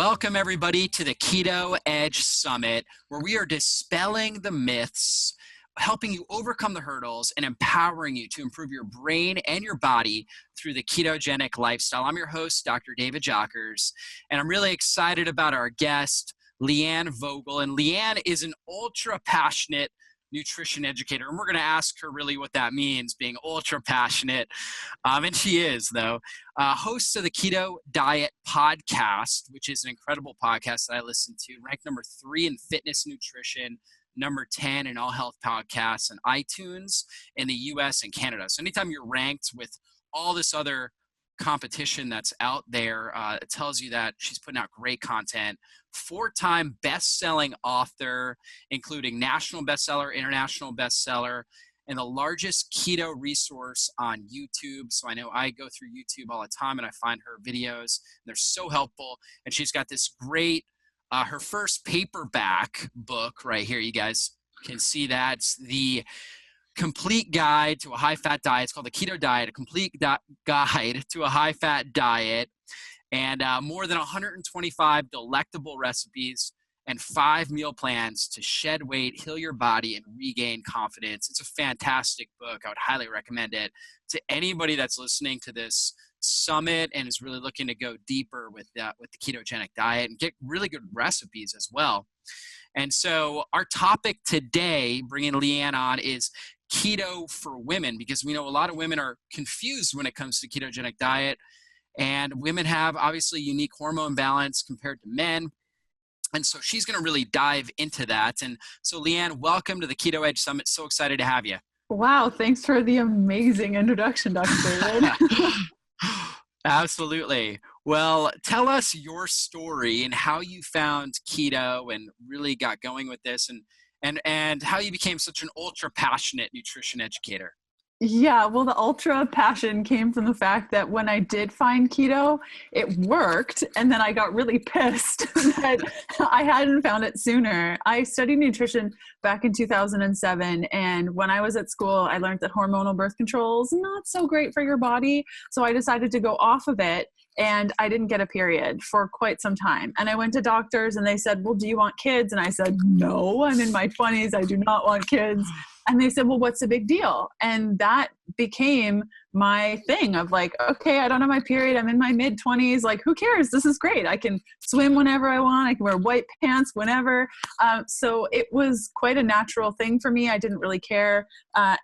Welcome, everybody, to the Keto Edge Summit, where we are dispelling the myths, helping you overcome the hurdles, and empowering you to improve your brain and your body through the ketogenic lifestyle. I'm your host, Dr. David Jockers, and I'm really excited about our guest, Leanne Vogel. And Leanne is an ultra-passionate nutrition educator, and we're going to ask her really what that means, being ultra passionate, and she is, though. Host of the Keto Diet podcast, which is an incredible podcast that I listen to, ranked number 3 in fitness nutrition, number 10 in all health podcasts and iTunes in the US and Canada. So anytime you're ranked with all this other competition that's out there, it tells you that she's putting out great content. 4-time best-selling author, including national bestseller, international bestseller, and the largest keto resource on YouTube. So I know I go through YouTube all the time and I find her videos. They're so helpful. And she's got this great, her first paperback book right here. You guys can see that. It's the Complete Guide to a High-Fat Diet. It's called the Keto Diet, a complete guide to a high-fat diet. And more than 125 delectable recipes and 5 meal plans to shed weight, heal your body, and regain confidence. It's a fantastic book. I would highly recommend it to anybody that's listening to this summit and is really looking to go deeper with the ketogenic diet and get really good recipes as well. And so our topic today, bringing Leanne on, is keto for women, because we know a lot of women are confused when it comes to ketogenic diet. And women have obviously unique hormone balance compared to men. And so she's going to really dive into that. And so Leanne, welcome to the Keto Edge Summit. So excited to have you. Wow. Thanks for the amazing introduction, Dr. David. Absolutely. Well, tell us your story and how you found keto and really got going with this, and how you became such an ultra passionate nutrition educator. Yeah, well, the ultra passion came from the fact that when I did find keto, it worked. And then I got really pissed that I hadn't found it sooner. I studied nutrition back in 2007. And when I was at school, I learned that hormonal birth control is not so great for your body. So I decided to go off of it. And I didn't get a period for quite some time. And I went to doctors and they said, well, do you want kids? And I said, no, I'm in my 20s. I do not want kids. And they said, well, what's the big deal? And that became my thing of like, okay, I don't have my period. I'm in my mid-20s. Like, who cares? This is great. I can swim whenever I want. I can wear white pants whenever. So it was quite a natural thing for me. I didn't really care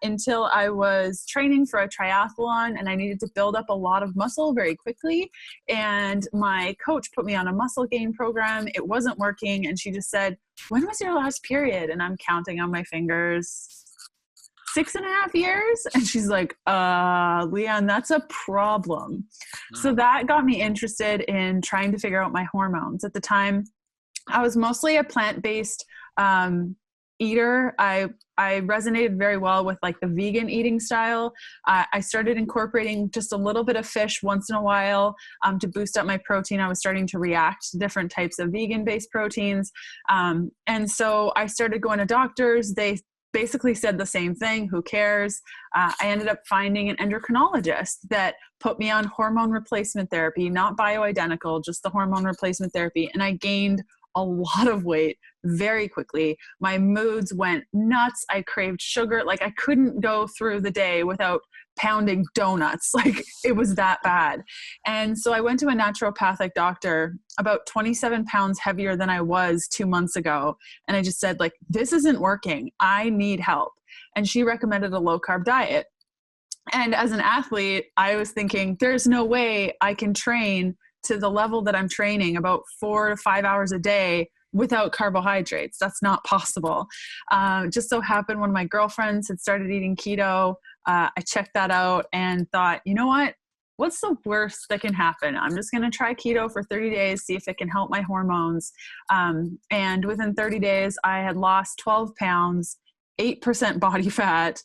until I was training for a triathlon and I needed to build up a lot of muscle very quickly. And my coach put me on a muscle gain program. It wasn't working. And she just said, when was your last period? And I'm counting on my fingers. 6.5 years. And she's like, Leanne, that's a problem. So that got me interested in trying to figure out my hormones. At the time, I was mostly a plant-based eater. I resonated very well with like the vegan eating style. I started incorporating just a little bit of fish once in a while to boost up my protein. I was starting to react to different types of vegan-based proteins. And so I started going to doctors. They basically said the same thing. Who cares? I ended up finding an endocrinologist that put me on hormone replacement therapy, not bioidentical, just the hormone replacement therapy. And I gained a lot of weight very quickly. My moods went nuts. I craved sugar. Like I couldn't go through the day without pounding donuts. Like it was that bad. And so I went to a naturopathic doctor about 27 pounds heavier than I was 2 months ago. And I just said like, this isn't working. I need help. And she recommended a low carb diet. And as an athlete, I was thinking there's no way I can train to the level that I'm training about 4 to 5 hours a day without carbohydrates. That's not possible. Just so happened one of my girlfriends had started eating keto. I checked that out and thought, you know what? What's the worst that can happen? I'm just going to try keto for 30 days, see if it can help my hormones. And within 30 days, I had lost 12 pounds, 8% body fat.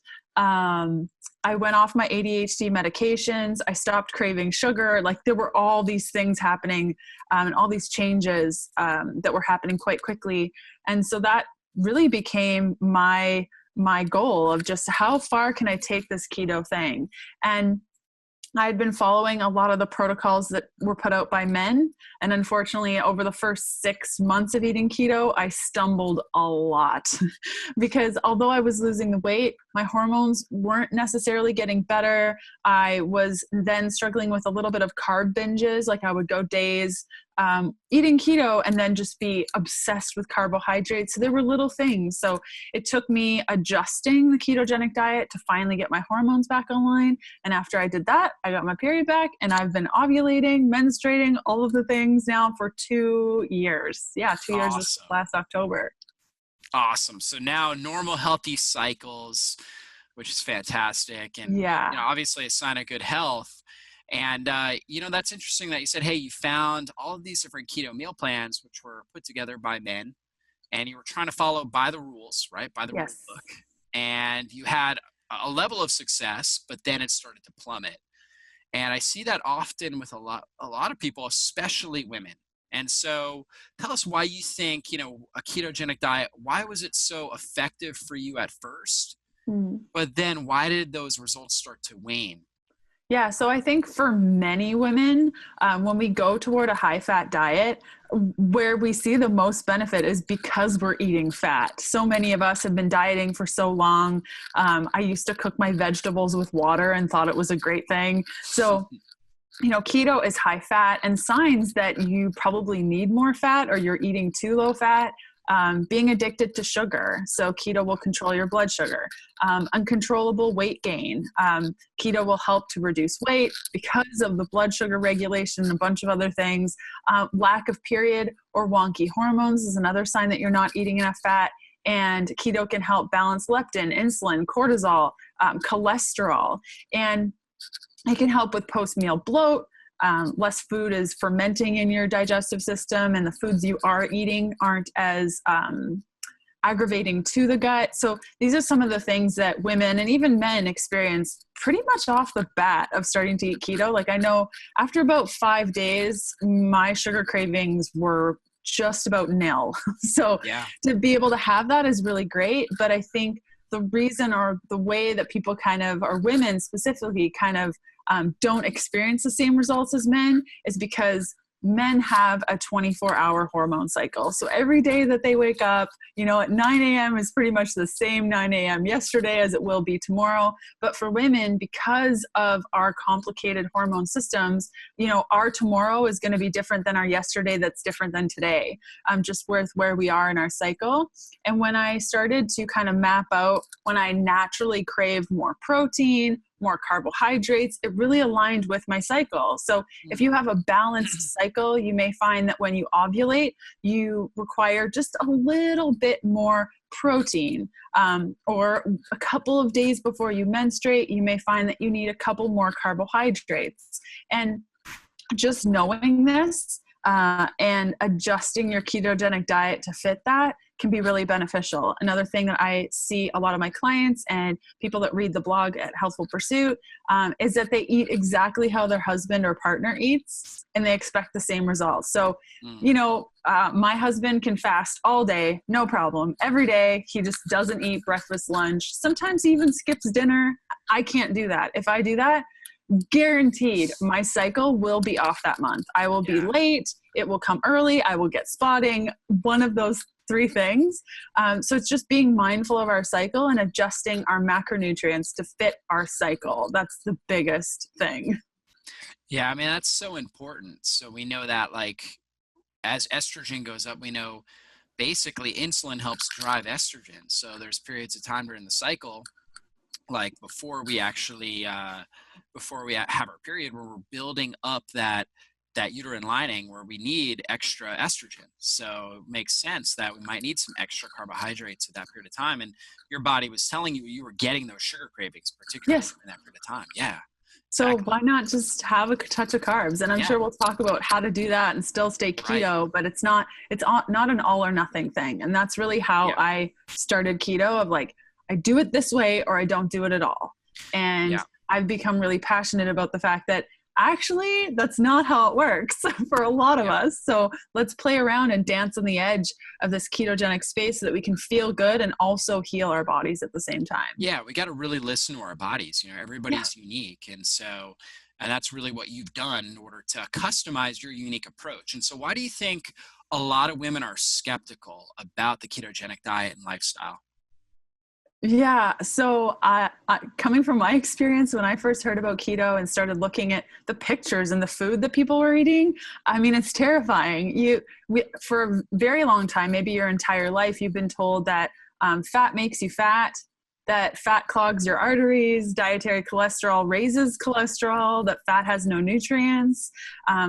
I went off my ADHD medications. I stopped craving sugar. Like there were all these things happening and all these changes that were happening quite quickly. And so that really became my goal of just how far can I take this keto thing? And I had been following a lot of the protocols that were put out by men. And unfortunately, over the first 6 months of eating keto, I stumbled a lot because although I was losing the weight, my hormones weren't necessarily getting better. I was then struggling with a little bit of carb binges. Like I would go days eating keto and then just be obsessed with carbohydrates. So there were little things. So it took me adjusting the ketogenic diet to finally get my hormones back online. And after I did that, I got my period back and I've been ovulating, menstruating, all of the things now for 2 years. Yeah, 2 years this Awesome. last October. Awesome. So now normal, healthy cycles, which is fantastic. And, Yeah. obviously a sign of good health. And, that's interesting that you said, hey, you found all of these different keto meal plans, which were put together by men, and you were trying to follow by the rules, right? By the rule Yes. book. And you had a level of success, but then it started to plummet. And I see that often with a lot of people, especially women. And so tell us why you think, a ketogenic diet, why was it so effective for you at first? Mm. But then why did those results start to wane? Yeah, so I think for many women, when we go toward a high fat diet, where we see the most benefit is because we're eating fat. So many of us have been dieting for so long. I used to cook my vegetables with water and thought it was a great thing. So keto is high fat, and signs that you probably need more fat or you're eating too low fat. Being addicted to sugar. So keto will control your blood sugar. Uncontrollable weight gain. Keto will help to reduce weight because of the blood sugar regulation and a bunch of other things. Lack of period or wonky hormones is another sign that you're not eating enough fat. And keto can help balance leptin, insulin, cortisol, cholesterol. And it can help with post-meal bloat. Less food is fermenting in your digestive system, and the foods you are eating aren't as aggravating to the gut. So these are some of the things that women and even men experience pretty much off the bat of starting to eat keto. Like I know after about 5 days, my sugar cravings were just about nil. So Yeah. to be able to have that is really great. But I think the reason or the way that people kind of, or women specifically, kind of don't experience the same results as men is because men have a 24-hour hormone cycle. So every day that they wake up, at 9 a.m. is pretty much the same 9 a.m. yesterday as it will be tomorrow. But for women, because of our complicated hormone systems, our tomorrow is going to be different than our yesterday. That's different than today, just with where we are in our cycle. And when I started to kind of map out when I naturally craved more protein, more carbohydrates, it really aligned with my cycle. So if you have a balanced cycle, you may find that when you ovulate, you require just a little bit more protein, or a couple of days before you menstruate, you may find that you need a couple more carbohydrates. And just knowing this and adjusting your ketogenic diet to fit that can be really beneficial. Another thing that I see a lot of my clients and people that read the blog at Healthful Pursuit is that they eat exactly how their husband or partner eats and they expect the same results. So, my husband can fast all day, no problem. Every day, he just doesn't eat breakfast, lunch. Sometimes he even skips dinner. I can't do that. If I do that, guaranteed my cycle will be off that month. I will be late. It will come early. I will get spotting. One of those 3 things. So it's just being mindful of our cycle and adjusting our macronutrients to fit our cycle. That's the biggest thing. Yeah, I mean, that's so important. So we know that as estrogen goes up, we know basically insulin helps drive estrogen. So there's periods of time during the cycle, like before we actually have our period, where we're building up that uterine lining where we need extra estrogen. So it makes sense that we might need some extra carbohydrates at that period of time. And your body was telling you were getting those sugar cravings, particularly in that period of time. Yeah. So Exactly. why not just have a touch of carbs? And I'm sure we'll talk about how to do that and still stay keto, but it's not an all or nothing thing. And that's really how I started keto, of I do it this way or I don't do it at all. And I've become really passionate about the fact that actually that's not how it works for a lot of us. So let's play around and dance on the edge of this ketogenic space so that we can feel good and also heal our bodies at the same time. Yeah, we got to really listen to our bodies. Everybody's unique. And so And that's really what you've done in order to customize your unique approach. And so why do you think a lot of women are skeptical about the ketogenic diet and lifestyle? Yeah. So coming from my experience, when I first heard about keto and started looking at the pictures and the food that people were eating, I mean, it's terrifying. For a very long time, maybe your entire life, you've been told that fat makes you fat, that fat clogs your arteries, dietary cholesterol raises cholesterol, that fat has no nutrients.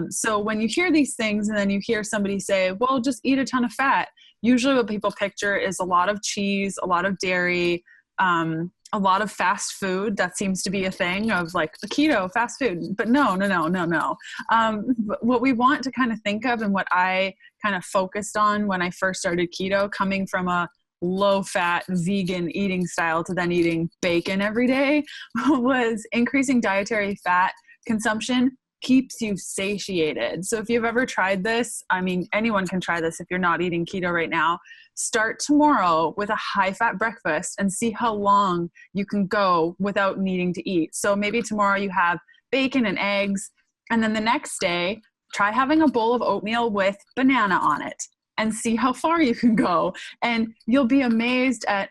So when you hear these things and then you hear somebody say, well, just eat a ton of fat, usually what people picture is a lot of cheese, a lot of dairy, a lot of fast food. That seems to be a thing of like the keto fast food, but no. But what we want to kind of think of, and what I kind of focused on when I first started keto, coming from a low fat vegan eating style to then eating bacon every day, was increasing dietary fat consumption keeps you satiated. So if you've ever tried this, I mean, anyone can try this if you're not eating keto right now. Start tomorrow with a high fat breakfast and see how long you can go without needing to eat. So maybe tomorrow you have bacon and eggs, and then the next day, try having a bowl of oatmeal with banana on it and see how far you can go. And you'll be amazed at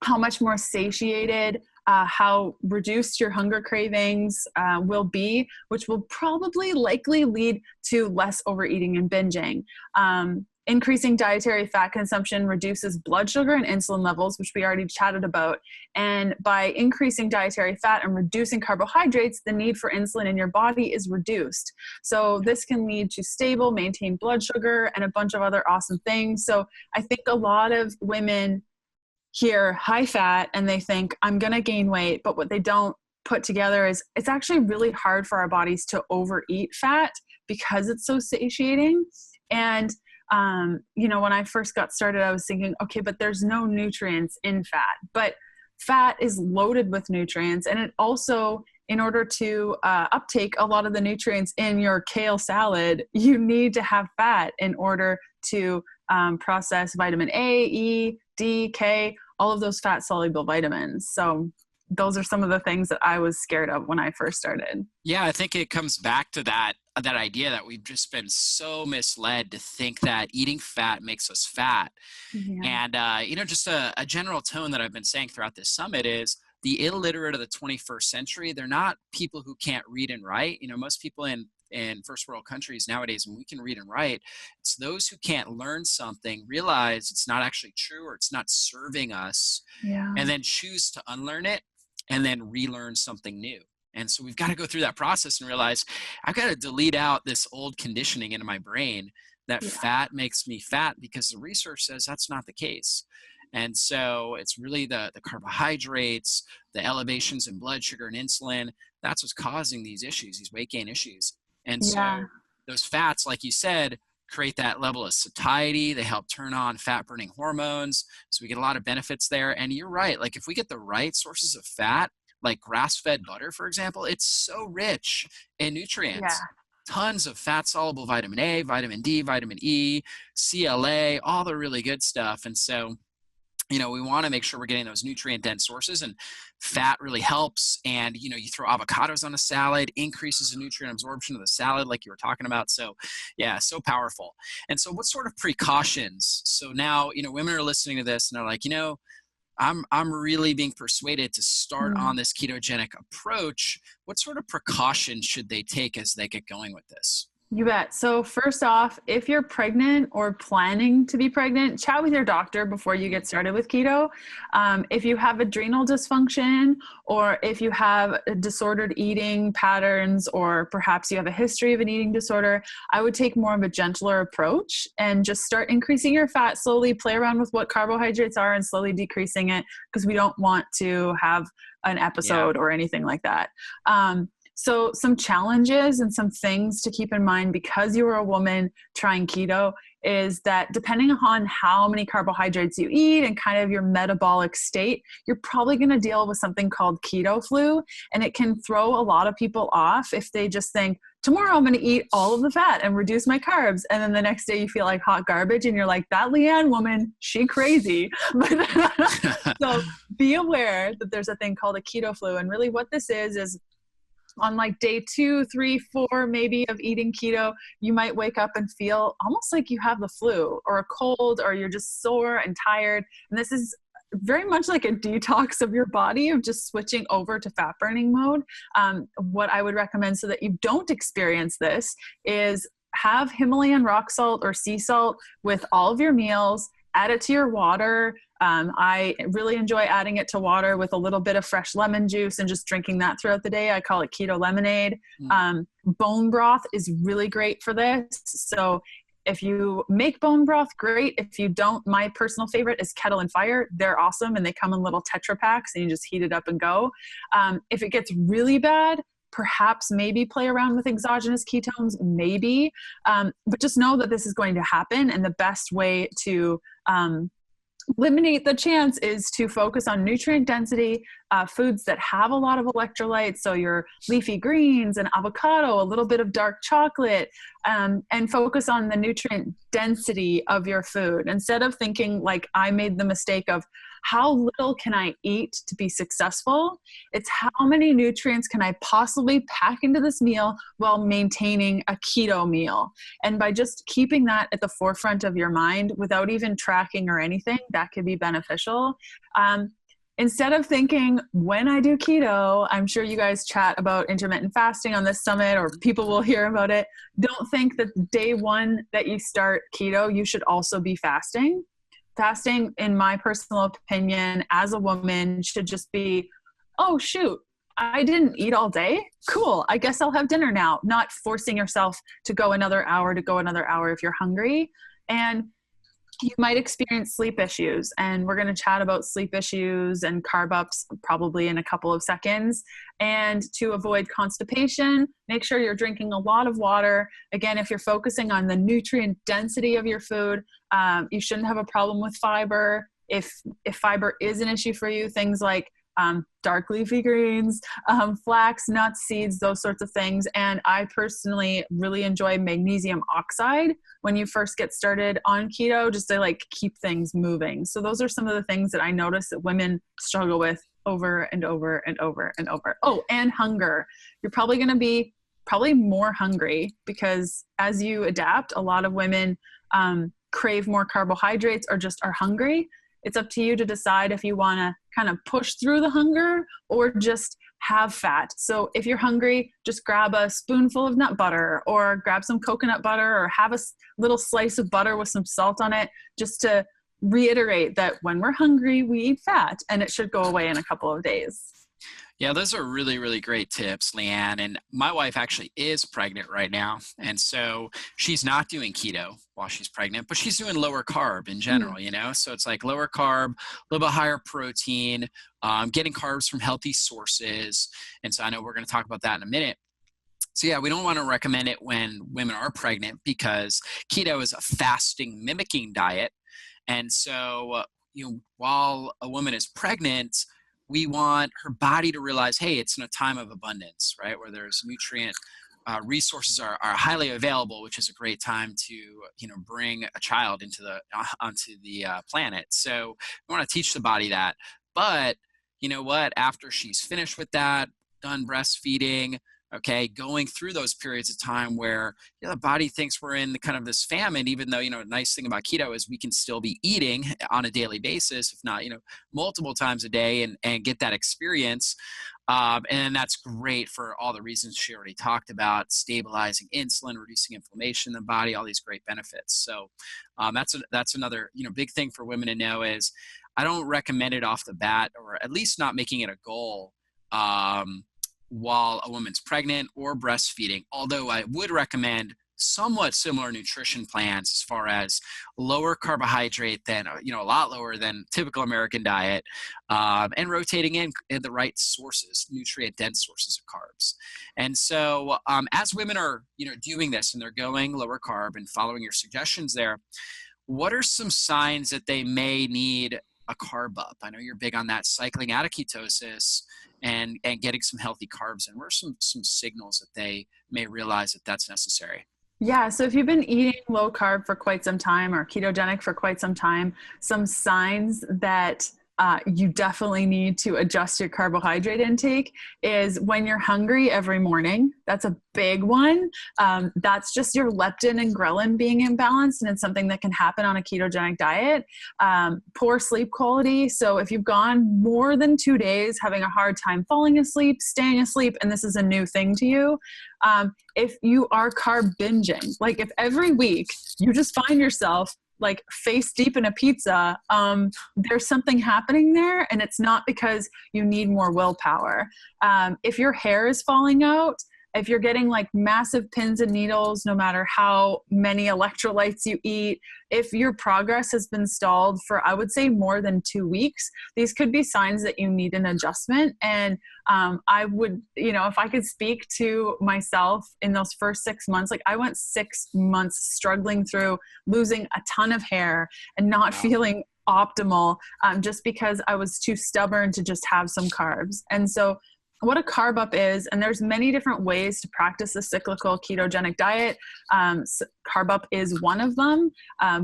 how much more satiated, how reduced your hunger cravings will be, which will probably likely lead to less overeating and binging. Increasing dietary fat consumption reduces blood sugar and insulin levels, which we already chatted about. And by increasing dietary fat and reducing carbohydrates, the need for insulin in your body is reduced. So this can lead to stable, maintained blood sugar and a bunch of other awesome things. So I think a lot of women hear high fat and they think I'm going to gain weight, but what they don't put together is it's actually really hard for our bodies to overeat fat because it's so satiating. And when I first got started, I was thinking, okay, but there's no nutrients in fat, but fat is loaded with nutrients. And it also, in order to uptake a lot of the nutrients in your kale salad, you need to have fat in order to process vitamin A, E, D, K, all of those fat soluble vitamins. So those are some of the things that I was scared of when I first started. Yeah, I think it comes back to that idea that we've just been so misled to think that eating fat makes us fat. Yeah. And just a general tone that I've been saying throughout this summit is the illiterate of the 21st century, they're not people who can't read and write. Most people in first world countries nowadays, when we can read and write, it's those who can't learn something, realize it's not actually true or it's not serving us, Yeah. and then choose to unlearn it and then relearn something new. And so we've got to go through that process and realize I've got to delete out this old conditioning into my brain that fat makes me fat, because the research says that's not the case. And so it's really the carbohydrates, the elevations in blood sugar and insulin, that's what's causing these issues, these weight gain issues. And so those fats, like you said, create that level of satiety. They help turn on fat burning hormones. So we get a lot of benefits there. And you're right. Like if we get the right sources of fat, like grass-fed butter, for example, it's so rich in nutrients. Tons of fat-soluble vitamin A, vitamin D, vitamin E, CLA, all the really good stuff. And so, we want to make sure we're getting those nutrient-dense sources, and fat really helps. And, you throw avocados on a salad, increases the nutrient absorption of the salad, like you were talking about. So, yeah, so powerful. And so what sort of precautions? So now, women are listening to this and they're like, I'm really being persuaded to start on this ketogenic approach. What sort of precautions should they take as they get going with this? You bet. So first off, if you're pregnant or planning to be pregnant, chat with your doctor before you get started with keto. If you have adrenal dysfunction, or if you have disordered eating patterns, or perhaps you have a history of an eating disorder, I would take more of a gentler approach and just start increasing your fat slowly, play around with what carbohydrates are and slowly decreasing it, because we don't want to have an episode or anything like that. So some challenges and some things to keep in mind because you're a woman trying keto is that depending on how many carbohydrates you eat and kind of your metabolic state, you're probably going to deal with something called keto flu. And it can throw a lot of people off if they just think, tomorrow I'm going to eat all of the fat and reduce my carbs. And then the next day you feel like hot garbage and you're like, that Leanne woman, she crazy. So be aware that there's a thing called a keto flu. And really what this is on like day 2, 3, 4, maybe of eating keto, you might wake up and feel almost like you have the flu or a cold, or you're just sore and tired. And this is very much like a detox of your body, of just switching over to fat burning mode. What I would recommend so that you don't experience this is have Himalayan rock salt or sea salt with all of your meals. Add it to your water. I really enjoy adding it to water with a little bit of fresh lemon juice and just drinking that throughout the day. I call it keto lemonade. Bone broth is really great for this. So if you make bone broth, great. If you don't, my personal favorite is Kettle and Fire. They're awesome, and they come in little Tetra packs, and you just heat it up and go. If it gets really bad, perhaps maybe play around with exogenous ketones, maybe. But just know that this is going to happen, and the best way to eliminate the chance is to focus on nutrient density, foods that have a lot of electrolytes. So your leafy greens and avocado, a little bit of dark chocolate, and focus on the nutrient density of your food. Instead of thinking like I made the mistake of how little can I eat to be successful? It's how many nutrients can I possibly pack into this meal while maintaining a keto meal? And by just keeping that at the forefront of your mind without even tracking or anything, that could be beneficial. Instead of thinking, when I do keto, I'm sure you guys chat about intermittent fasting on this summit, or people will hear about it. Don't think that day one that you start keto, you should also be fasting. Fasting, in my personal opinion, as a woman, should just be, oh, shoot, I didn't eat all day. Cool. I guess I'll have dinner now. Not forcing yourself to go another hour if you're hungry. And you might experience sleep issues. And we're going to chat about sleep issues and carb ups probably in a couple of seconds. And to avoid constipation, make sure you're drinking a lot of water. Again, if you're focusing on the nutrient density of your food, you shouldn't have a problem with fiber. If fiber is an issue for you, things like dark leafy greens, flax, nuts, seeds, those sorts of things. And I personally really enjoy magnesium oxide when you first get started on keto, just to like keep things moving. So those are some of the things that I notice that women struggle with over and over and over and over. Oh, and hunger. You're probably going to be more hungry because as you adapt, a lot of women crave more carbohydrates or just are hungry. It's up to you to decide if you want to kind of push through the hunger or just have fat. So if you're hungry, just grab a spoonful of nut butter or grab some coconut butter or have a little slice of butter with some salt on it, just to reiterate that when we're hungry, we eat fat, and it should go away in a couple of days. Yeah, those are really, really great tips, Leanne. And my wife actually is pregnant right now. And so she's not doing keto while she's pregnant, but she's doing lower carb in general, you know? So it's like lower carb, a little bit higher protein, getting carbs from healthy sources. And so I know we're going to talk about that in a minute. So yeah, we don't want to recommend it when women are pregnant because keto is a fasting mimicking diet. And so, while a woman is pregnant, we want her body to realize, hey, it's in a time of abundance, right? Where there's nutrient resources are highly available, which is a great time to, bring a child onto the planet. So we want to teach the body that. But you know what? After she's finished with that, done breastfeeding, okay, going through those periods of time where the body thinks we're in kind of this famine, even though, the nice thing about keto is we can still be eating on a daily basis, if not, multiple times a day and get that experience. And that's great for all the reasons she already talked about, stabilizing insulin, reducing inflammation in the body, all these great benefits. So that's another, big thing for women to know is I don't recommend it off the bat, or at least not making it a goal while a woman's pregnant or breastfeeding, although I would recommend somewhat similar nutrition plans as far as lower carbohydrate than, a lot lower than typical American diet, and rotating in the right sources, nutrient dense sources of carbs. And so as women are, doing this and they're going lower carb and following your suggestions there, what are some signs that they may need a carb up? I know you're big on that, cycling out of ketosis and getting some healthy carbs. And what are some signals that they may realize that that's necessary? Yeah. So if you've been eating low carb for quite some time or ketogenic for quite some time, some signs that you definitely need to adjust your carbohydrate intake is when you're hungry every morning. That's a big one. That's just your leptin and ghrelin being imbalanced, and it's something that can happen on a ketogenic diet. Poor sleep quality. So if you've gone more than 2 days having a hard time falling asleep, staying asleep, and this is a new thing to you, if you are carb binging, like if every week you just find yourself like face deep in a pizza, there's something happening there, and it's not because you need more willpower. If your hair is falling out, if you're getting like massive pins and needles, no matter how many electrolytes you eat, if your progress has been stalled for, I would say, more than 2 weeks, these could be signs that you need an adjustment. And I would, if I could speak to myself in those first 6 months, like I went 6 months struggling through losing a ton of hair and not feeling optimal, just because I was too stubborn to just have some carbs. And so what a carb up is, and there's many different ways to practice a cyclical ketogenic diet. Carb up is one of them,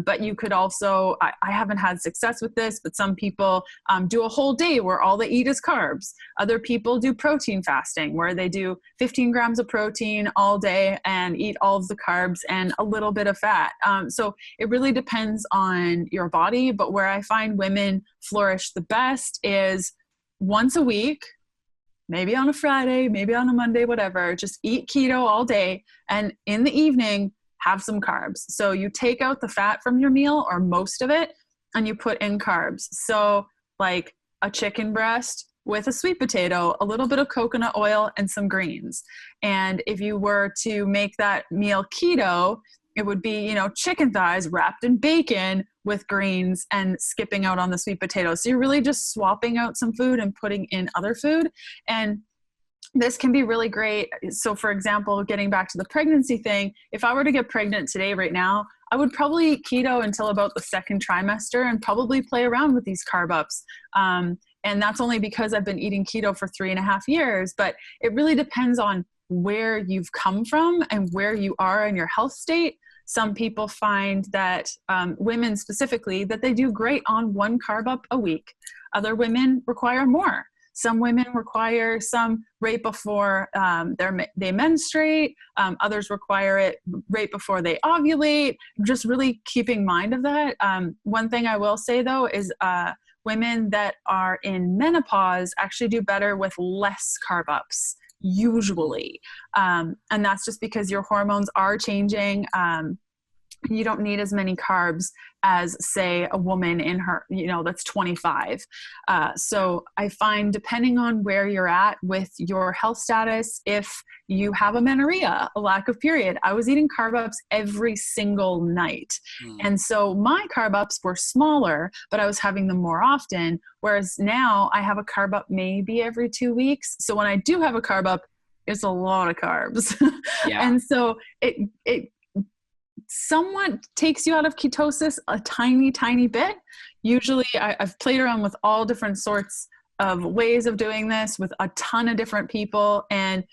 but you could also, I haven't had success with this, but some people do a whole day where all they eat is carbs. Other people do protein fasting, where they do 15 grams of protein all day and eat all of the carbs and a little bit of fat. So it really depends on your body, but where I find women flourish the best is once a week, maybe on a Friday, maybe on a Monday, whatever, just eat keto all day. And in the evening, have some carbs. So you take out the fat from your meal or most of it, and you put in carbs. So like a chicken breast with a sweet potato, a little bit of coconut oil, and some greens. And if you were to make that meal keto, it would be, chicken thighs wrapped in bacon with greens and skipping out on the sweet potato. So you're really just swapping out some food and putting in other food. And this can be really great. So for example, getting back to the pregnancy thing, if I were to get pregnant today, right now, I would probably eat keto until about the second trimester and probably play around with these carb ups. And that's only because I've been eating keto for 3.5 years, but it really depends on where you've come from and where you are in your health state. Some people find that, women specifically, that they do great on 1 carb up a week. Other women require more. Some women require some right before they menstruate. Others require it right before they ovulate. Just really keeping mind of that. One thing I will say though is women that are in menopause actually do better with less carb ups, usually. And that's just because your hormones are changing. You don't need as many carbs as, say, a woman in her, that's 25. So I find, depending on where you're at with your health status, if you have amenorrhea, a lack of period, I was eating carb ups every single night. And so my carb ups were smaller, but I was having them more often. Whereas now I have a carb up maybe every 2 weeks. So when I do have a carb up, it's a lot of carbs. Yeah. And so it somewhat takes you out of ketosis a tiny, tiny bit. Usually I've played around with all different sorts of ways of doing this with a ton of different people. And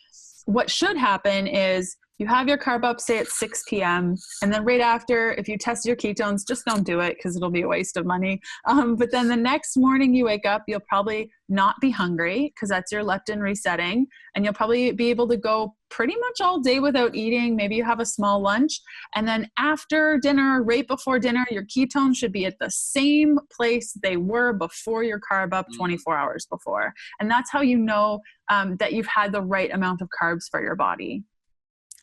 what should happen is you have your carb up, say at 6 p.m. And then right after, if you test your ketones, just don't do it because it'll be a waste of money. But then the next morning you wake up, you'll probably not be hungry because that's your leptin resetting. And you'll probably be able to go pretty much all day without eating. Maybe you have a small lunch. And then after dinner, right before dinner, your ketones should be at the same place they were before your carb up 24 hours before. And that's how you know that you've had the right amount of carbs for your body.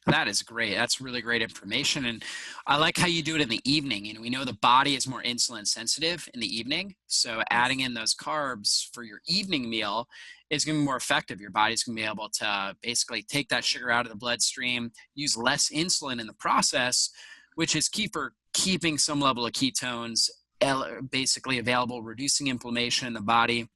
That is great. That's really great information. And I like how you do it in the evening. We know the body is more insulin sensitive in the evening. So adding in those carbs for your evening meal is going to be more effective. Your body's going to be able to basically take that sugar out of the bloodstream, use less insulin in the process, which is key for keeping some level of ketones basically available, reducing inflammation in the body.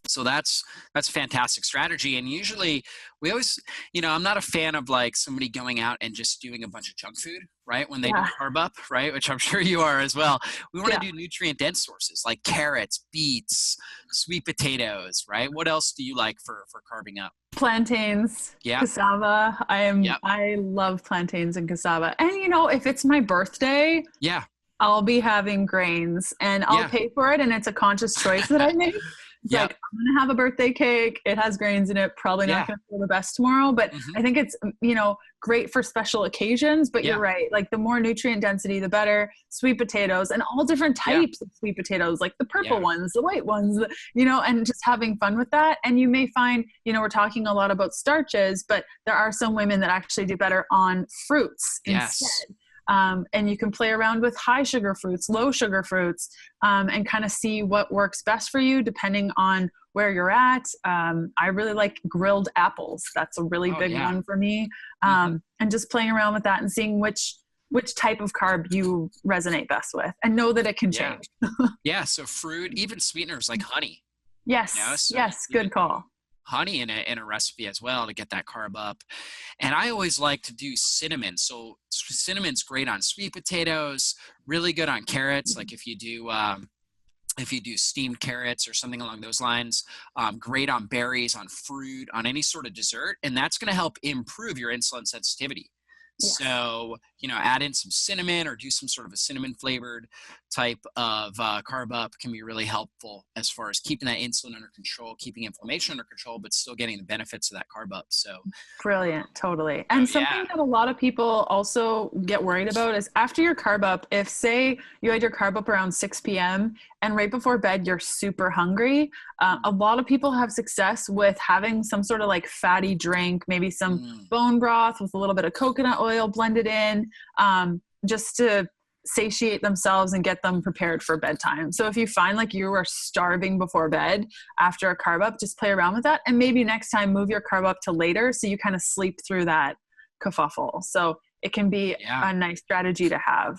So that's a fantastic strategy. And usually we always, I'm not a fan of like somebody going out and just doing a bunch of junk food, right? When they do carb up, right? Which I'm sure you are as well. We want to do nutrient dense sources like carrots, beets, sweet potatoes, right? What else do you like for carving up? Plantains, cassava. I love plantains and cassava. And if it's my birthday, I'll be having grains and I'll Yeah. pay for it. And it's a conscious choice that I make. It's Yep. like, I'm going to have a birthday cake. It has grains in it. Probably not Yeah. going to feel the best tomorrow, but Hmm. I think it's, great for special occasions, but you're Yeah. right. Like the more nutrient density, the better. Sweet potatoes and all different Yeah. types of sweet potatoes, like the purple Yeah. ones, the white ones, and just having fun with that. And you may find, we're talking a lot about starches, but there are some women that actually do better on fruits Yes. instead. And you can play around with high sugar fruits, low sugar fruits, and kind of see what works best for you depending on where you're at. I really like grilled apples. That's a really Oh, big yeah. one for me. Hmm. And just playing around with that and seeing which type of carb you resonate best with, and know that it can Yeah. change. Yeah. So fruit, even sweeteners like honey, Yes, so yes, you good could do call. honey in a recipe as well to get that carb up. And I always like to do cinnamon. So cinnamon's great on sweet potatoes, really good on carrots. Like if you do steamed carrots or something along those lines, great on berries, on fruit, on any sort of dessert, and that's going to help improve your insulin sensitivity. Yes. So, add in some cinnamon or do some sort of a cinnamon flavored type of carb up can be really helpful as far as keeping that insulin under control, keeping inflammation under control, but still getting the benefits of that carb up. Brilliant, totally. So And yeah. something that a lot of people also get worried about is after your carb up, if say you had your carb up around 6 p.m. and right before bed you're super hungry, a lot of people have success with having some sort of like fatty drink, maybe some Mm, bone broth with a little bit of coconut oil blended in, just to satiate themselves and get them prepared for bedtime. So if you find like you are starving before bed after a carb up, just play around with that. And maybe next time move your carb up to later so you kind of sleep through that kerfuffle. So it can be yeah. a nice strategy to have.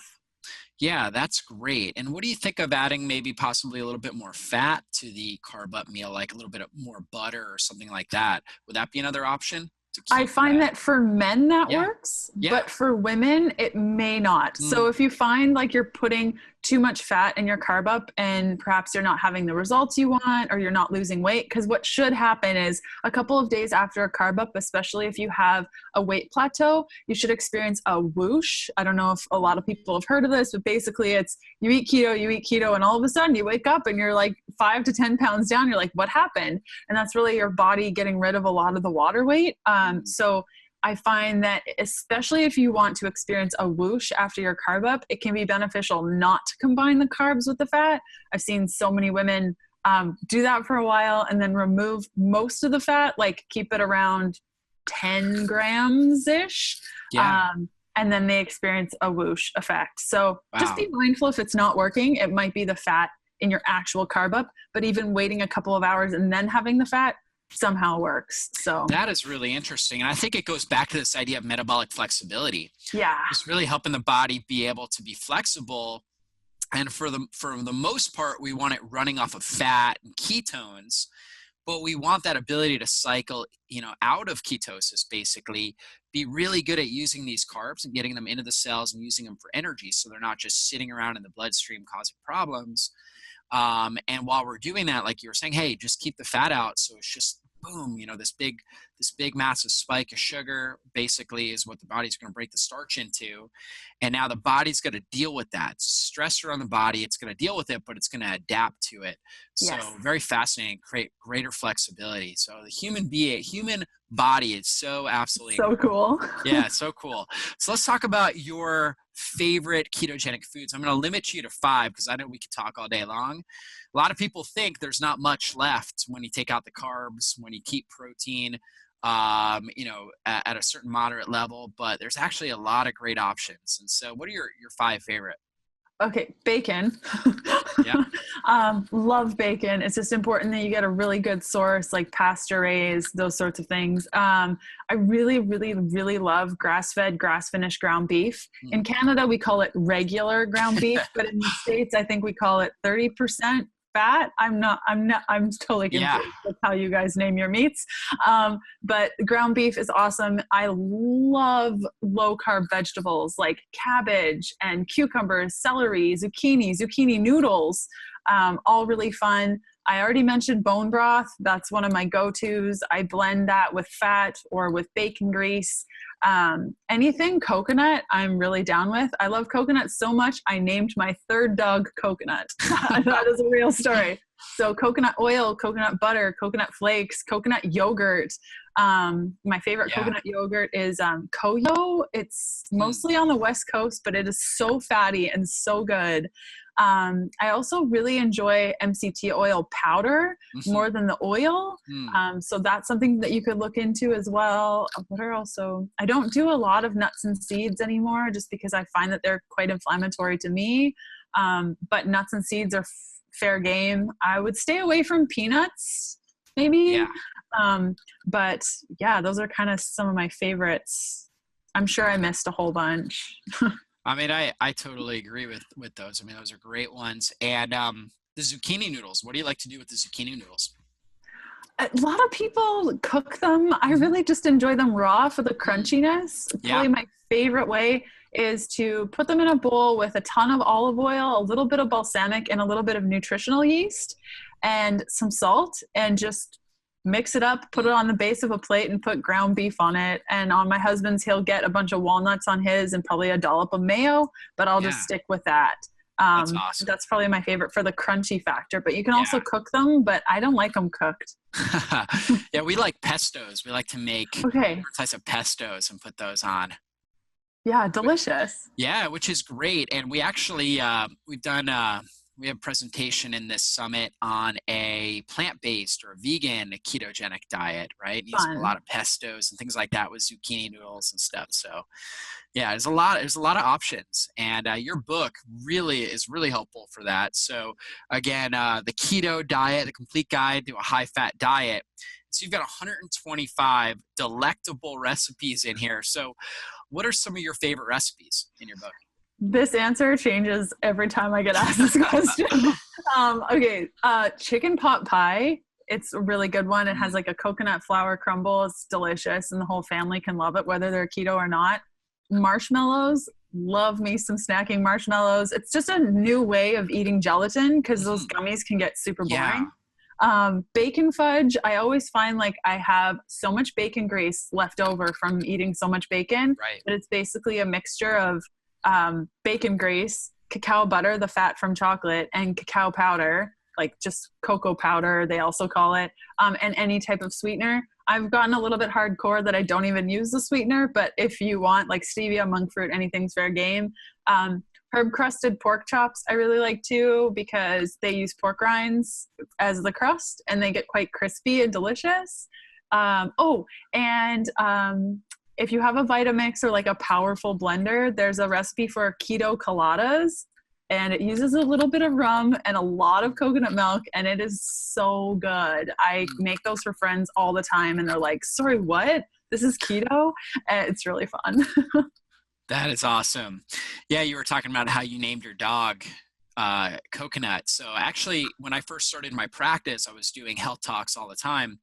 Yeah, that's great. And what do you think of adding maybe possibly a little bit more fat to the carb up meal, like a little bit of more butter or something like that? Would that be another option to I keep find that? that for men that Yeah. works, Yeah. but for women it may not. So Mm, if you find like you're putting too much fat in your carb up and perhaps you're not having the results you want or you're not losing weight, because what should happen is a couple of days after a carb up, especially if you have a weight plateau, you should experience a whoosh. I don't know if a lot of people have heard of this, but basically it's you eat keto, and all of a sudden you wake up and you're like 5 to 10 pounds down. You're like, what happened? And that's really your body getting rid of a lot of the water weight. So I find that especially if you want to experience a whoosh after your carb up, it can be beneficial not to combine the carbs with the fat. I've seen so many women do that for a while and then remove most of the fat, like keep it around 10 grams ish. yeah. And then they experience a whoosh effect. So just Wow. be mindful if it's not working. It might be the fat in your actual carb up, but even waiting a couple of hours and then having the fat somehow works. So That is really interesting. And I think it goes back to this idea of metabolic flexibility. yeah. It's really helping the body be able to be flexible. And for the most part, we want it running off of fat and ketones, but we want that ability to cycle, out of ketosis, basically, be really good at using these carbs and getting them into the cells and using them for energy. So they're not just sitting around in the bloodstream causing problems. And while we're doing that, like you were saying, hey, just keep the fat out. So it's just boom, this big massive spike of sugar basically is what the body's going to break the starch into. And now the body's going to deal with that. It's a stressor on the body. It's going to deal with it, but it's going to adapt to it. So Yes. very fascinating, create greater flexibility. So the human body is so absolutely So incredible. cool. Yeah, so cool. So let's talk about your favorite ketogenic foods. I'm going to limit you to 5 because I know we could talk all day long. A lot of people think there's not much left when you take out the carbs, when you keep protein, at a certain moderate level, but there's actually a lot of great options. And so what are your 5 favorite? Okay, bacon. Yeah. Love bacon. It's just important that you get a really good source, like pasture raised, those sorts of things. I really, really, really love grass-fed, grass-finished ground beef. In Canada, we call it regular ground beef, but in the States, I think we call it 30% fat. I'm totally Yeah. confused with how you guys name your meats. But ground beef is awesome. I love low carb vegetables like cabbage and cucumbers, celery, zucchini noodles, all really fun. I already mentioned bone broth. That's one of my go-tos. I blend that with fat or with bacon grease. Anything coconut, I'm really down with. I love coconut so much, I named my third dog Coconut. That is a real story. So coconut oil, coconut butter, coconut flakes, coconut yogurt. My favorite coconut yogurt is Koyo. It's mostly on the West Coast, but it is so fatty and so good. I also really enjoy MCT oil powder more than the oil. So that's something that you could look into as well. What are also, I don't do a lot of nuts and seeds anymore just because I find that they're quite inflammatory to me. But nuts and seeds are fair game. I would stay away from peanuts maybe. But yeah, those are kind of some of my favorites. I'm sure I missed a whole bunch. I mean, I totally agree with those. I mean, those are great ones. And the zucchini noodles, what do you like to do with the zucchini noodles? A lot of people cook them. I really just enjoy them raw for the crunchiness. Probably my favorite way is to put them in a bowl with a ton of olive oil, a little bit of balsamic, and a little bit of nutritional yeast and some salt, and just mix it up, put it on the base of a plate, and put ground beef on it. And on my husband's, he'll get a bunch of walnuts on his and probably a dollop of mayo, but I'll just stick with that. That's awesome. That's probably my favorite for the crunchy factor, but you can also cook them, but I don't like them cooked. Yeah, we like pestos. We like to make different types of pestos and put those on. Yeah, delicious. Yeah, which is great. And we actually, we've done, we have a presentation in this summit on a plant-based or vegan ketogenic diet, right? Using a lot of pestos and things like that with zucchini noodles and stuff. So yeah, there's a lot of options, and your book is really helpful for that. So again, the keto diet, the complete guide to a high-fat diet. So you've got 125 delectable recipes in here. So what are some of your favorite recipes in your book? This answer changes every time I get asked this question. Chicken pot pie. It's a really good one. It has like a coconut flour crumble. It's delicious, and the whole family can love it, whether they're keto or not. Marshmallows. Love me some snacking marshmallows. It's just a new way of eating gelatin because those gummies can get super boring. Bacon fudge. I always find like I have so much bacon grease left over from eating so much bacon, but it's basically a mixture of bacon grease, cacao butter, the fat from chocolate, and cacao powder, like just cocoa powder, they also call it, and any type of sweetener. I've gotten a little bit hardcore that I don't even use the sweetener, but if you want like stevia, monk fruit, anything's fair game. Herb crusted pork chops I really like too because they use pork rinds as the crust and they get quite crispy and delicious. If you have a Vitamix or like a powerful blender, there's a recipe for keto coladas, and it uses a little bit of rum and a lot of coconut milk, and it is so good. I make those for friends all the time, and they're like, sorry, what? This is keto? And it's really fun. That is awesome. Yeah, you were talking about how you named your dog Coconut. So actually, when I first started my practice, I was doing health talks all the time.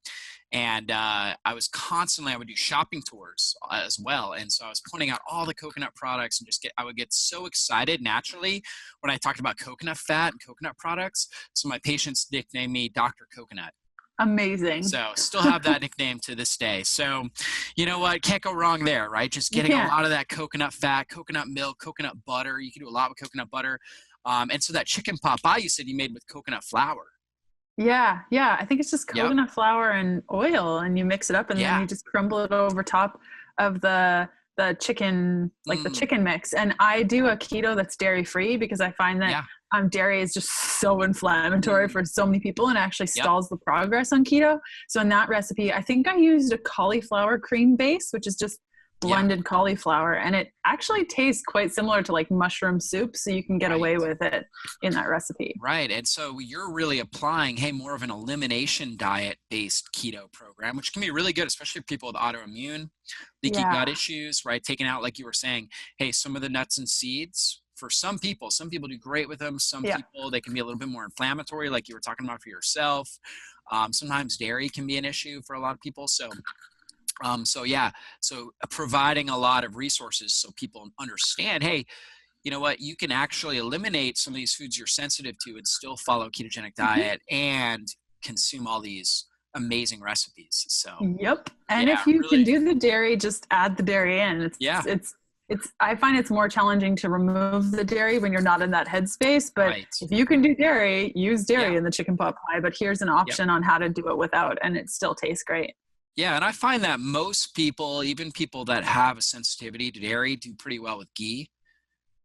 And I would do shopping tours as well. And so I was pointing out all the coconut products and I would get so excited naturally when I talked about coconut fat and coconut products. So my patients nicknamed me Dr. Coconut. Amazing. So still have that nickname to this day. So you know what? Can't go wrong there, right? Just getting a lot of that coconut fat, coconut milk, coconut butter. You can do a lot with coconut butter. And so that chicken pot pie you said you made with coconut flour. Yeah. I think it's just coconut flour and oil, and you mix it up, and then you just crumble it over top of the chicken, like the chicken mix. And I do a keto that's dairy free because I find that dairy is just so inflammatory for so many people and actually stalls the progress on keto. So in that recipe, I think I used a cauliflower cream base, which is just blended cauliflower, and it actually tastes quite similar to like mushroom soup, so you can get away with it in that recipe. Right. And so you're really applying, more of an elimination diet based keto program, which can be really good, especially for people with autoimmune, leaky gut issues, right? Taking out, like you were saying, some of the nuts and seeds. For some people do great with them. Some people, they can be a little bit more inflammatory, like you were talking about for yourself. Sometimes dairy can be an issue for a lot of people. So providing a lot of resources so people understand, hey, you know what, you can actually eliminate some of these foods you're sensitive to and still follow ketogenic diet and consume all these amazing recipes. So Yep. And yeah, if you can really, do the dairy, just add the dairy in. yeah, It's I find it's more challenging to remove the dairy when you're not in that headspace, but right. if you can do dairy, use Yeah, dairy in the chicken pot pie, but here's an yep. option on how to do it without, and it still tastes great. Yeah, and I find that most people, even people that have a sensitivity to dairy, do pretty well with ghee.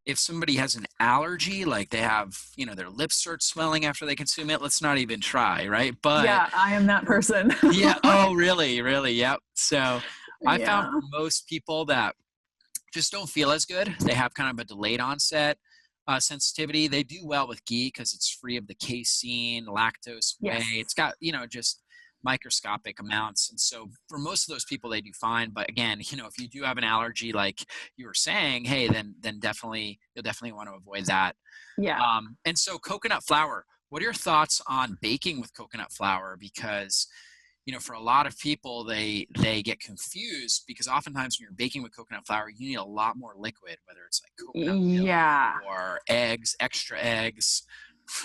If somebody has an allergy, like they have, their lips start swelling after they consume it, let's not even try, right? But Yeah, I am that person. yeah, oh, really, really, yep. So I found Yeah. for most people that just don't feel as good, they have kind of a delayed onset sensitivity. They do well with ghee because it's free of the casein, lactose, whey. Yes. It's got, just microscopic amounts. And so for most of those people, they do fine. But again, if you do have an allergy, like you were saying, hey, then definitely, you'll definitely want to avoid that. Yeah. And so coconut flour, what are your thoughts on baking with coconut flour? Because for a lot of people, they get confused because oftentimes when you're baking with coconut flour, you need a lot more liquid, whether it's like coconut milk Yeah. or eggs, extra eggs,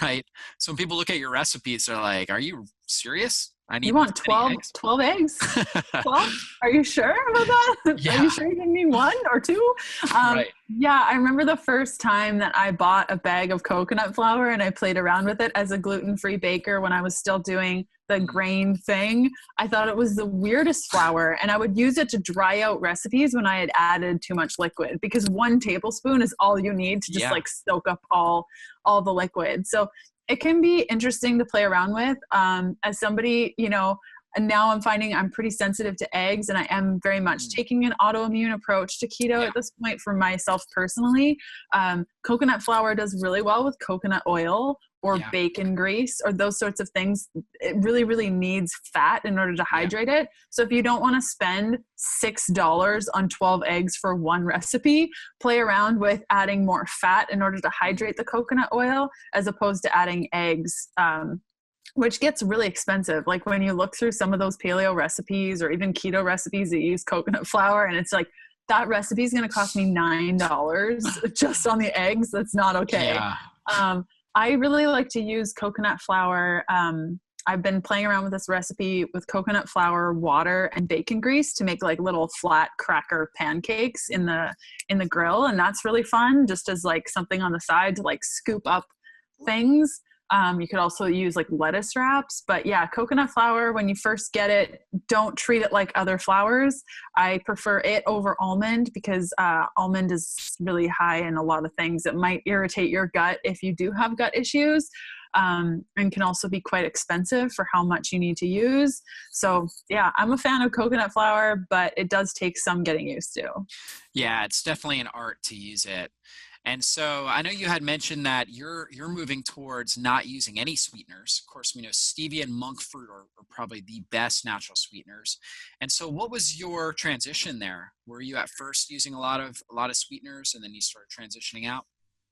right? So when people look at your recipes, they're like, "Are you serious? I You need this want many 12 eggs? eggs." 12? Are you sure about that? Are Yeah, you sure you didn't need one or two? right. Yeah, I remember the first time that I bought a bag of coconut flour and I played around with it as a gluten-free baker when I was still doing the grain thing. I thought it was the weirdest flour, and I would use it to dry out recipes when I had added too much liquid, because 1 tablespoon is all you need to just Yeah, like soak up all the liquid. So it can be interesting to play around with. As somebody, and now I'm finding I'm pretty sensitive to eggs, and I am very much taking an autoimmune approach to keto yeah, at this point for myself personally. Coconut flour does really well with coconut oil or yeah, bacon grease or those sorts of things. It really, really needs fat in order to yeah. hydrate it. So if you don't want to spend $6 on 12 eggs for one recipe, play around with adding more fat in order to hydrate the coconut oil as opposed to adding eggs. Which gets really expensive. Like when you look through some of those paleo recipes or even keto recipes that use coconut flour, and it's like, that recipe is going to cost me $9 just on the eggs. That's not okay. Yeah. I really like to use coconut flour. I've been playing around with this recipe with coconut flour, water, and bacon grease to make like little flat cracker pancakes in the grill, and that's really fun. Just as like something on the side to like scoop up things. You could also use like lettuce wraps, but yeah, coconut flour, when you first get it, don't treat it like other flours. I prefer it over almond because almond is really high in a lot of things that might irritate your gut if you do have gut issues, and can also be quite expensive for how much you need to use. So yeah, I'm a fan of coconut flour, but it does take some getting used to. Yeah, it's definitely an art to use it. And so I know you had mentioned that you're moving towards not using any sweeteners. Of course, we know stevia and monk fruit are probably the best natural sweeteners. And so what was your transition there? Were you at first using a lot of sweeteners and then you started transitioning out?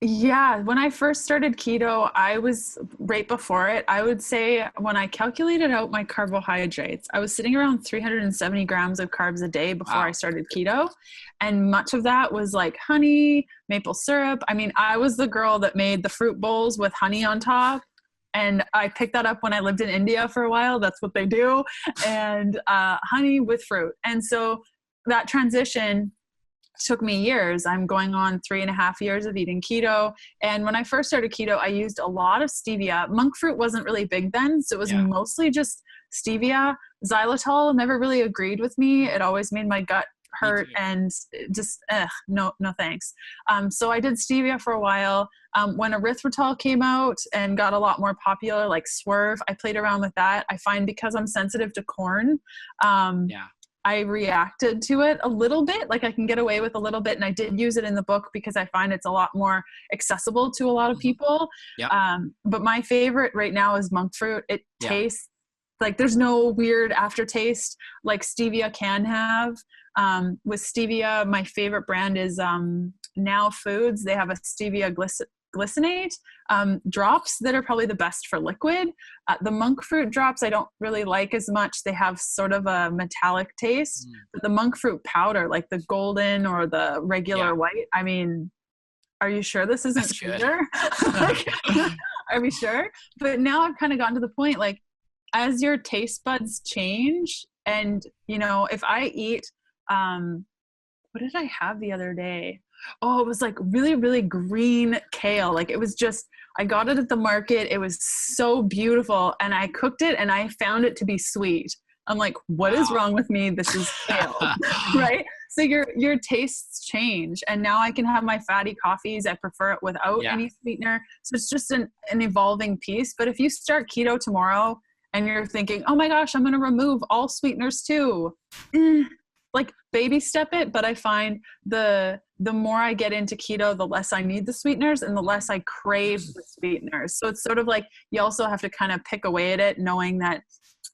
Yeah, when I first started keto, I was right before it. I would say when I calculated out my carbohydrates, I was sitting around 370 grams of carbs a day before I Wow. started keto. And much of that was like honey, maple syrup. I mean, I was the girl that made the fruit bowls with honey on top. And I picked that up when I lived in India for a while. That's what they do. And honey with fruit. And so that transition took me years. I'm going on 3.5 years of eating keto. And when I first started keto, I used a lot of stevia. Monk fruit wasn't really big then, so it was Yeah, mostly just stevia. Xylitol never really agreed with me. It always made my gut me hurt too. and just no thanks. So I did stevia for a while. When erythritol came out and got a lot more popular, like Swerve, I played around with that. I find because I'm sensitive to corn, Yeah. I reacted to it a little bit, like I can get away with a little bit. And I did use it in the book because I find it's a lot more accessible to a lot of Hmm. people. Yep. But my favorite right now is monk fruit. It Yeah. tastes like there's no weird aftertaste like stevia can have. With stevia, my favorite brand is Now Foods. They have a stevia glycinate drops that are probably the best for liquid. The monk fruit drops I don't really like as much. They have sort of a metallic taste, Mm. but the monk fruit powder, like the golden or the Yeah. regular white, I mean, are you sure this isn't That's good. sugar? Like, are we sure? But now I've kind of gotten to the point, like, as your taste buds change, and if I eat, what did I have the other day? Oh, it was like really, really green kale. Like it was just, I got it at the market. It was so beautiful. And I cooked it and I found it to be sweet. I'm like, what is wrong with me? This is kale, right? So your tastes change. And now I can have my fatty coffees. I prefer it without any sweetener. So it's just an evolving piece. But if you start keto tomorrow and you're thinking, oh my gosh, I'm going to remove all sweeteners too. Like baby step it, but I find the more I get into keto, the less I need the sweeteners and the less I crave the sweeteners. So it's sort of like you also have to kind of pick away at it, knowing that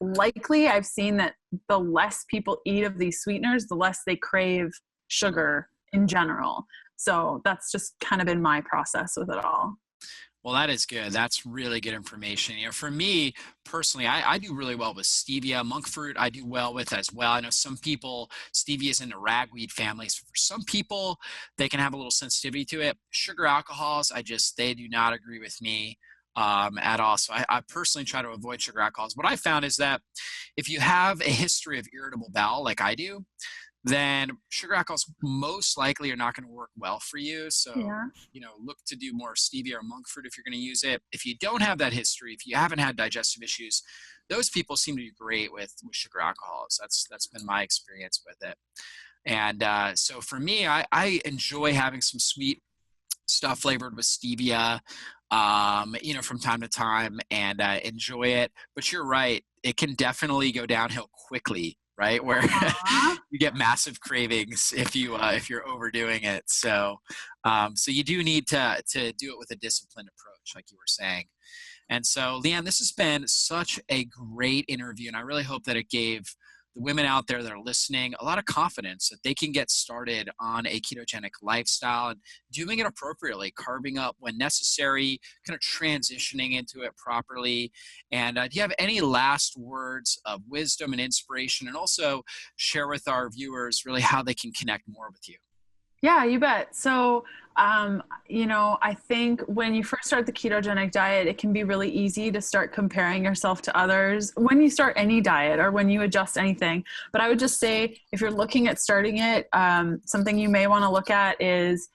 likely I've seen that the less people eat of these sweeteners, the less they crave sugar in general. So that's just kind of been my process with it all. Well, that is good. That's really good information. For me personally, I do really well with stevia. Monk fruit, I do well with as well. I know some people, stevia is in the ragweed family. So for some people, they can have a little sensitivity to it. Sugar alcohols, they do not agree with me at all. So I personally try to avoid sugar alcohols. What I found is that if you have a history of irritable bowel like I do, then sugar alcohols most likely are not going to work well for you. So, look to do more stevia or monk fruit if you're going to use it. If you don't have that history, if you haven't had digestive issues, those people seem to do great with sugar alcohols. That's been my experience with it. And so for me, I enjoy having some sweet stuff flavored with stevia, from time to time, and enjoy it. But you're right, it can definitely go downhill quickly, right? Where you get massive cravings if you're overdoing it. So you do need to do it with a disciplined approach, like you were saying. And so, Leanne, this has been such a great interview, and I really hope that it gave the women out there that are listening a lot of confidence that they can get started on a ketogenic lifestyle and doing it appropriately, carving up when necessary, kind of transitioning into it properly. And do you have any last words of wisdom and inspiration, and also share with our viewers really how they can connect more with you? Yeah, you bet. So, I think when you first start the ketogenic diet, it can be really easy to start comparing yourself to others when you start any diet or when you adjust anything. But I would just say, if you're looking at starting it, something you may want to look at is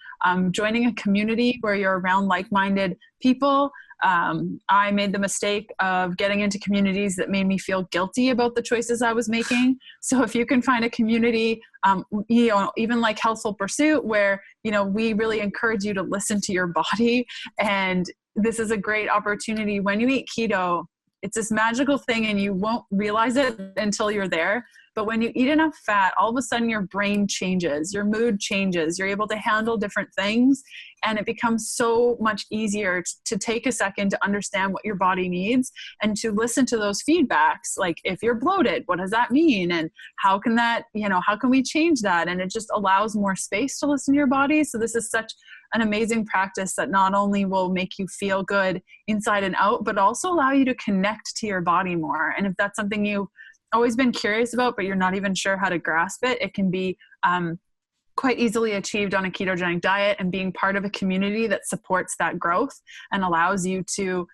joining a community where you're around like-minded people. I made the mistake of getting into communities that made me feel guilty about the choices I was making. So if you can find a community, even like Healthful Pursuit, where, we really encourage you to listen to your body. And this is a great opportunity. When you eat keto, it's this magical thing and you won't realize it until you're there. But when you eat enough fat, all of a sudden your brain changes, your mood changes, you're able to handle different things. And it becomes so much easier to take a second to understand what your body needs and to listen to those feedbacks. Like, if you're bloated, what does that mean? And how can how can we change that? And it just allows more space to listen to your body. So this is such an amazing practice that not only will make you feel good inside and out, but also allow you to connect to your body more. And if that's something you've always been curious about, but you're not even sure how to grasp it, it can be quite easily achieved on a ketogenic diet, and being part of a community that supports that growth and allows you to,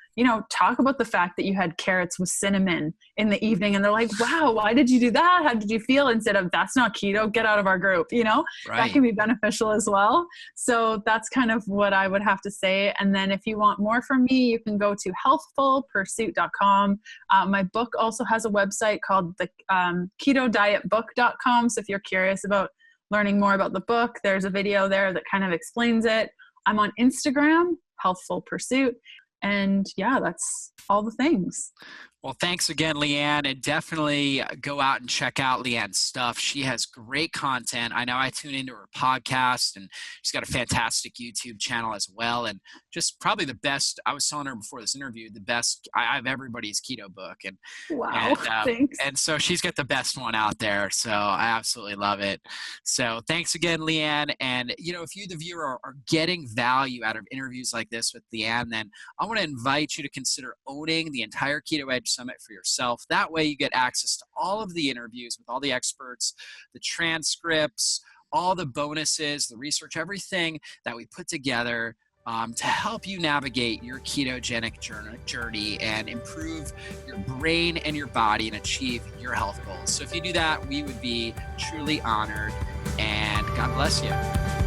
talk about the fact that you had carrots with cinnamon in the evening, and they're like, wow, why did you do that? How did you feel? Instead of, that's not keto, get out of our group, Right. That can be beneficial as well. So that's kind of what I would have to say. And then if you want more from me, you can go to healthfulpursuit.com. My book also has a website called the ketodietbook.com. So if you're curious about learning more about the book, there's a video there that kind of explains it. I'm on Instagram, Healthful Pursuit. And yeah, that's all the things. Well, thanks again, Leanne, and definitely go out and check out Leanne's stuff. She has great content. I know I tune into her podcast, and she's got a fantastic YouTube channel as well. And just probably the best, I was telling her before this interview, the best, I have everybody's keto book. Wow, thanks. And so she's got the best one out there. So I absolutely love it. So thanks again, Leanne. And, if you, the viewer, are getting value out of interviews like this with Leanne, then I want to invite you to consider owning the entire Keto Edge Summit for yourself. That way you get access to all of the interviews with all the experts, the transcripts, all the bonuses, the research, everything that we put together to help you navigate your ketogenic journey and improve your brain and your body and achieve your health goals. So if you do that, we would be truly honored, and God bless you.